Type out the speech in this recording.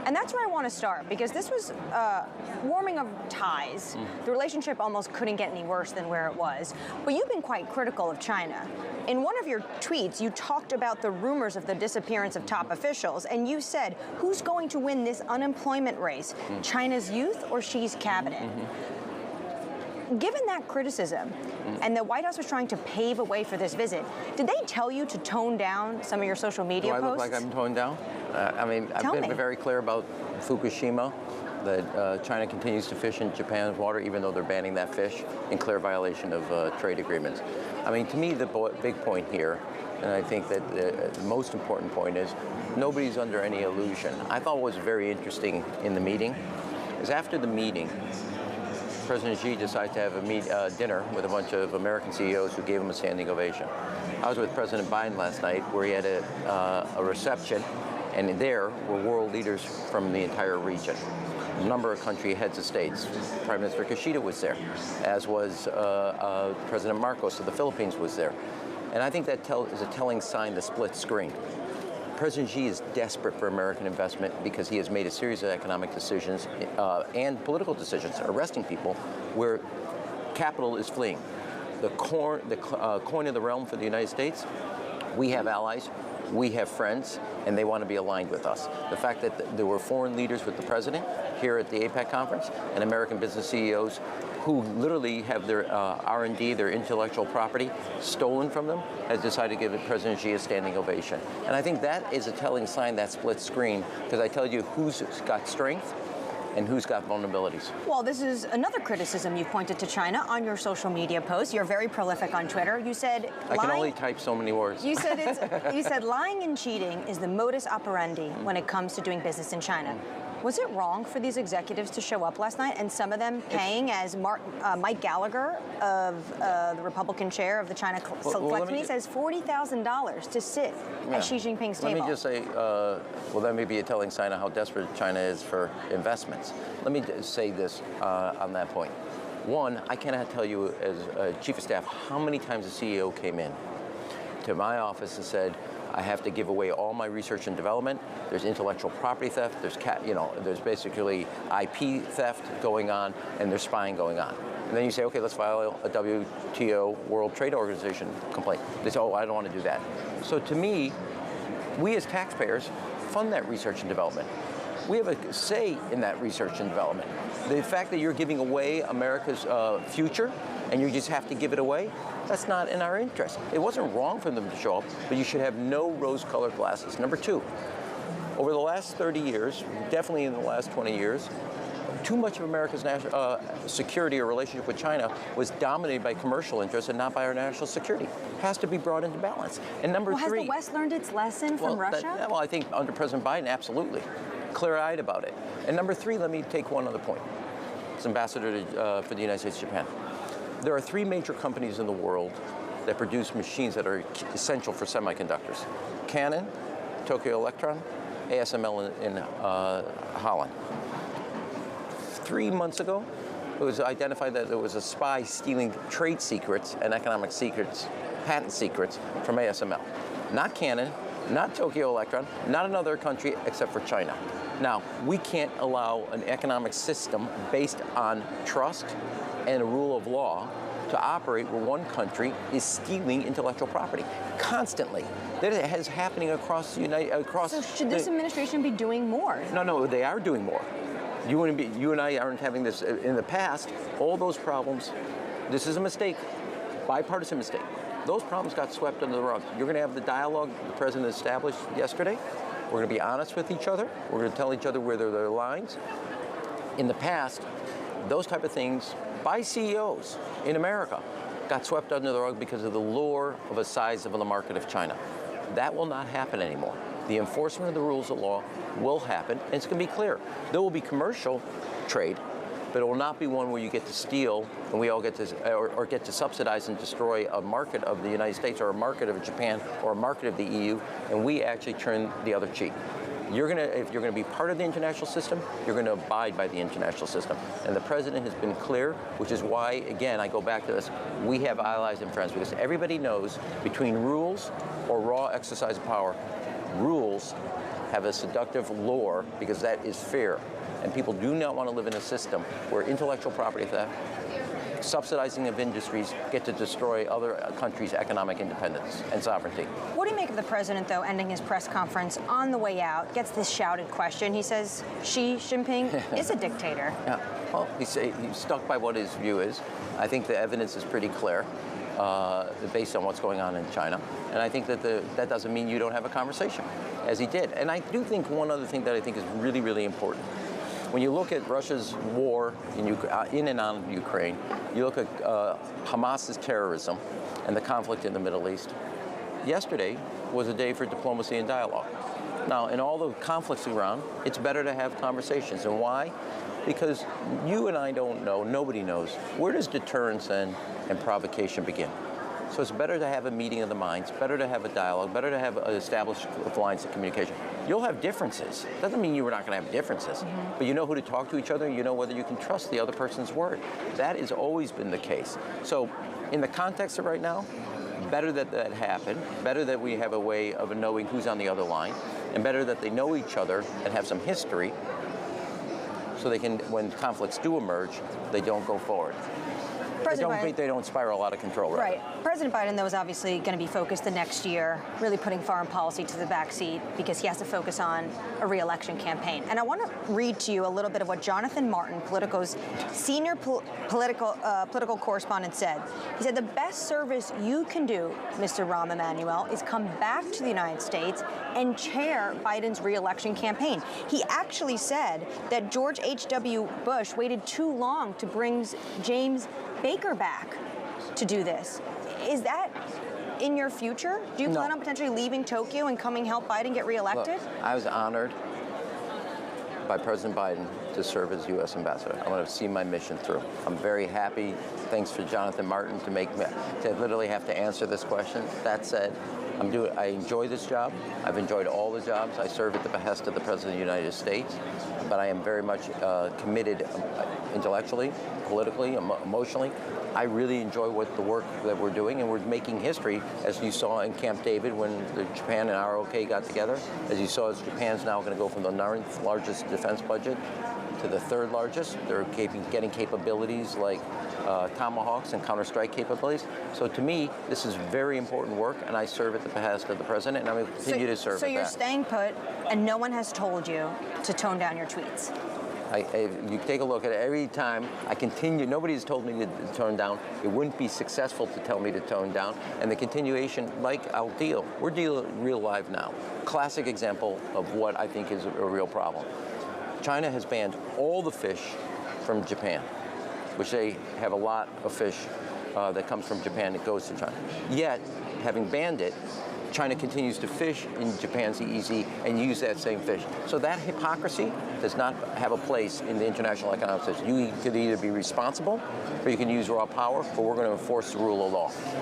And that's where I want to start, because this was warming of ties. The relationship almost couldn't get any worse than where it was. But you've been quite critical of China. In one of your tweets, you talked about the rumors of the disappearance of top officials, and you said, who's going to win this unemployment race? China's youth or Xi's cabinet? Given that criticism, and the White House was trying to pave a way for this visit, did they tell you to tone down some of your social media posts? Do I look like I'm toned down? I've been very clear about Fukushima, that China continues to fish in Japan's water, even though they're banning that fish in clear violation of trade agreements. I mean, to me, the big point here, and I think that the most important point is, nobody's under any illusion. I thought what was very interesting in the meeting is after the meeting, President Xi decided to have a dinner with a bunch of American CEOs who gave him a standing ovation. I was with President Biden last night, where he had a reception, and there were world leaders from the entire region. A number of country heads of states. Prime Minister Kishida was there, as was President Marcos of the Philippines was there. And I think that is a telling sign, the split screen. President Xi is desperate for American investment because he has made a series of economic decisions and political decisions, arresting people, where capital is fleeing. The coin of the realm for the United States, we have allies, we have friends, and they want to be aligned with us. The fact that there were foreign leaders with the president here at the APEC conference and American business CEOs who literally have their R&D, their intellectual property, stolen from them, has decided to give President Xi a standing ovation. And I think that is a telling sign, that split screen, because I tell you who's got strength and who's got vulnerabilities. Well, this is another criticism you've pointed to China on your social media posts. You're very prolific on Twitter. You said I can only type so many words. You said lying and cheating is the modus operandi when it comes to doing business in China. Was it wrong for these executives to show up last night, and some of them paying, as Mike Gallagher, of the Republican chair of the China Select Committee, says $40,000 to sit at Xi Jinping's table? Let me just say, well, that may be a telling sign of how desperate China is for investments. Let me just say this on that point. One, I cannot tell you as chief of staff how many times the CEO came in to my office and said, I have to give away all my research and development. There's intellectual property theft. There's basically IP theft going on, and there's spying going on. And then you say, okay, let's file a WTO, World Trade Organization complaint. They say, oh, I don't want to do that. So to me, we as taxpayers fund that research and development. We have a say in that research and development. The fact that you're giving away America's future, and you just have to give it away, that's not in our interest. It wasn't wrong for them to show up, but you should have no rose-colored glasses. Number two, over the last 30 years, definitely in the last 20 years, too much of America's national security or relationship with China was dominated by commercial interests and not by our national security. It has to be brought into balance. And number three... Has the West learned its lesson from Russia? I think under President Biden, absolutely. Clear-eyed about it. And number three, let me take one other point. As ambassador for the United States to Japan. There are three major companies in the world that produce machines that are essential for semiconductors. Canon, Tokyo Electron, ASML in Holland. 3 months ago, it was identified that there was a spy stealing trade secrets and economic secrets, patent secrets from ASML. Not Canon, not Tokyo Electron, not another country except for China. Now, we can't allow an economic system based on trust and a rule of law to operate where one country is stealing intellectual property constantly. That is happening across the So should this administration be doing more? No, they are doing more. You and I aren't having this in the past. All those problems, this is a mistake, bipartisan mistake. Those problems got swept under the rug. You're going to have the dialogue the president established yesterday. We're going to be honest with each other. We're going to tell each other where there are lines. In the past, those type of things by CEOs in America got swept under the rug because of the lure of a size of the market of China. That will not happen anymore. The enforcement of the rules of law will happen, and it's going to be clear. There will be commercial trade, but it will not be one where you get to steal and we all get to, or get to subsidize and destroy a market of the United States or a market of Japan or a market of the EU, and we actually turn the other cheek. If you're going to be part of the international system, you're going to abide by the international system. And the president has been clear, which is why, again, I go back to this, we have allies and friends, because everybody knows between rules or raw exercise of power, rules have a seductive lure because that is fair. And people do not want to live in a system where intellectual property theft, subsidizing of industries get to destroy other countries' economic independence and sovereignty. What do you make of the president, though, ending his press conference on the way out, gets this shouted question? He says Xi Jinping is a dictator. Yeah, well, he's stuck by what his view is. I think the evidence is pretty clear based on what's going on in China. And I think that that doesn't mean you don't have a conversation, as he did. And I do think one other thing that I think is really, really important. When you look at Russia's war in and on Ukraine, you look at Hamas's terrorism and the conflict in the Middle East, yesterday was a day for diplomacy and dialogue. Now, in all the conflicts around, it's better to have conversations. And why? Because you and I don't know, nobody knows, where does deterrence end and provocation begin? So it's better to have a meeting of the minds, better to have a dialogue, better to have established lines of communication. You'll have differences. Doesn't mean you're not going to have differences, but you know who to talk to each other, you know whether you can trust the other person's word. That has always been the case. So in the context of right now, better that that happened, better that we have a way of knowing who's on the other line, and better that they know each other and have some history so they can, when conflicts do emerge, they don't go forward. They don't spiral out of control. Right. President Biden, though, is obviously going to be focused the next year, really putting foreign policy to the backseat because he has to focus on a re-election campaign. And I want to read to you a little bit of what Jonathan Martin, Politico's senior political correspondent, said. He said, the best service you can do, Mr. Rahm Emanuel, is come back to the United States and chair Biden's re-election campaign. He actually said that George H.W. Bush waited too long to bring James Baker back to do this. Is that in your future? Do you plan on potentially leaving Tokyo and coming help Biden get reelected? Look, I was honored by President Biden to serve as U.S. ambassador. I want to see my mission through. I'm very happy. Thanks for Jonathan Martin to literally have to answer this question. That said, I enjoy this job. I've enjoyed all the jobs. I serve at the behest of the President of the United States, but I am very much committed intellectually, politically, emotionally. I really enjoy the work that we're doing, and we're making history, as you saw in Camp David when Japan and ROK got together. As you saw, Japan's now going to go from the 9th largest defense budget to the 3rd largest. They're getting capabilities like Tomahawks and counter-strike capabilities. So to me, this is very important work, and I serve at the behest of the president, and I'm going to continue to serve. So you're staying put, and no one has told you to tone down your tweets. You take a look at it every time I continue. Nobody has told me to tone down. It wouldn't be successful to tell me to tone down. And the continuation, we're dealing real live now. Classic example of what I think is a real problem. China has banned all the fish from Japan, which they have a lot of fish that comes from Japan that goes to China. Yet, having banned it, China continues to fish in Japan's EEZ and use that same fish. So that hypocrisy does not have a place in the international economic system. You could either be responsible or you can use raw power, but we're going to enforce the rule of law.